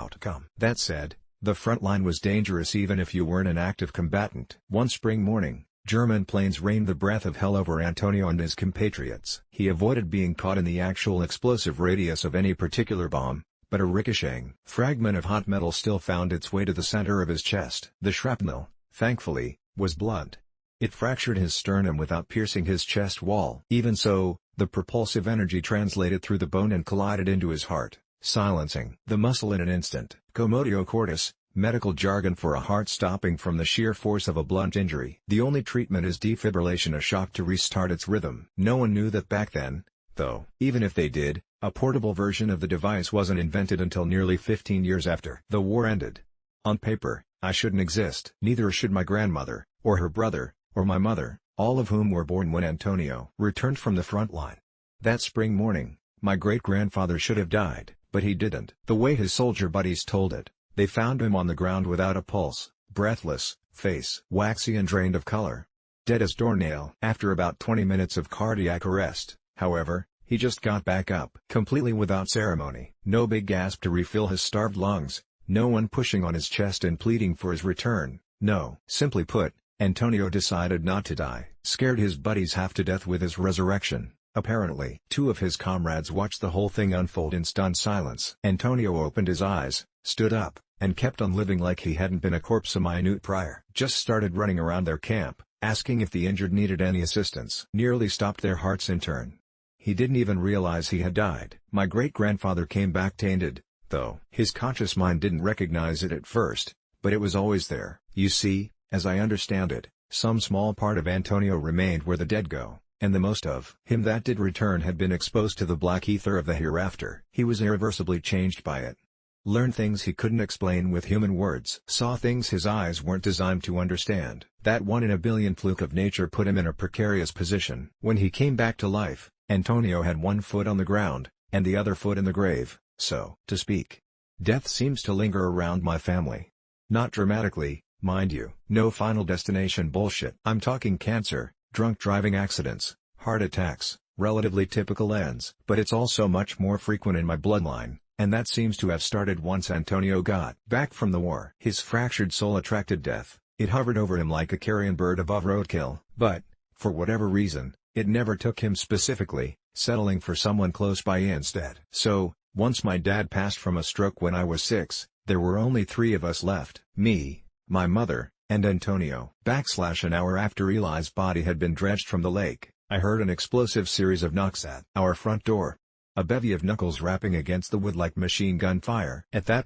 outcome. That said, the front line was dangerous even if you weren't an active combatant. One spring morning, German planes rained the breath of hell over Antonio and his compatriots. He avoided being caught in the actual explosive radius of any particular bomb, but a ricocheting fragment of hot metal still found its way to the center of his chest. The shrapnel, thankfully, was blunt. It fractured his sternum without piercing his chest wall. Even so, the propulsive energy translated through the bone and collided into his heart, silencing the muscle in an instant. Commotio cordis, medical jargon for a heart stopping from the sheer force of a blunt injury. The only treatment is defibrillation, a shock to restart its rhythm. No one knew that back then, though. Even if they did, a portable version of the device wasn't invented until nearly 15 years after the war ended. On paper, I shouldn't exist. Neither should my grandmother, or her brother, or my mother, all of whom were born when Antonio returned from the front line. That spring morning, my great-grandfather should have died, but he didn't. The way his soldier buddies told it, they found him on the ground without a pulse, breathless, face waxy and drained of color. Dead as doornail. After about 20 minutes of cardiac arrest, however, he just got back up. Completely without ceremony. No big gasp to refill his starved lungs, no one pushing on his chest and pleading for his return, no. Simply put, Antonio decided not to die. Scared his buddies half to death with his resurrection, apparently. Two of his comrades watched the whole thing unfold in stunned silence. Antonio opened his eyes, stood up, and kept on living like he hadn't been a corpse a minute prior. Just started running around their camp, asking if the injured needed any assistance. Nearly stopped their hearts in turn. He didn't even realize he had died. My great-grandfather came back tainted, though. His conscious mind didn't recognize it at first, but it was always there. You see, as I understand it, some small part of Antonio remained where the dead go, and the most of him that did return had been exposed to the black ether of the hereafter. He was irreversibly changed by it. Learned things he couldn't explain with human words. Saw things his eyes weren't designed to understand. That 1 in a billion fluke of nature put him in a precarious position. When he came back to life, Antonio had one foot on the ground, and the other foot in the grave, so to speak. Death seems to linger around my family. Not dramatically, mind you. No final destination bullshit. I'm talking cancer, drunk driving accidents, heart attacks, relatively typical ends. But it's also much more frequent in my bloodline, and that seems to have started once Antonio got back from the war. His fractured soul attracted death. It hovered over him like a carrion bird above roadkill, but, for whatever reason, it never took him specifically, settling for someone close by instead. So, once my dad passed from a stroke when I was 6, there were only 3 of us left. Me, my mother, and Antonio. An hour after Eli's body had been dredged from the lake, I heard an explosive series of knocks at our front door. A bevy of knuckles rapping against the wood like machine gun fire. At that point,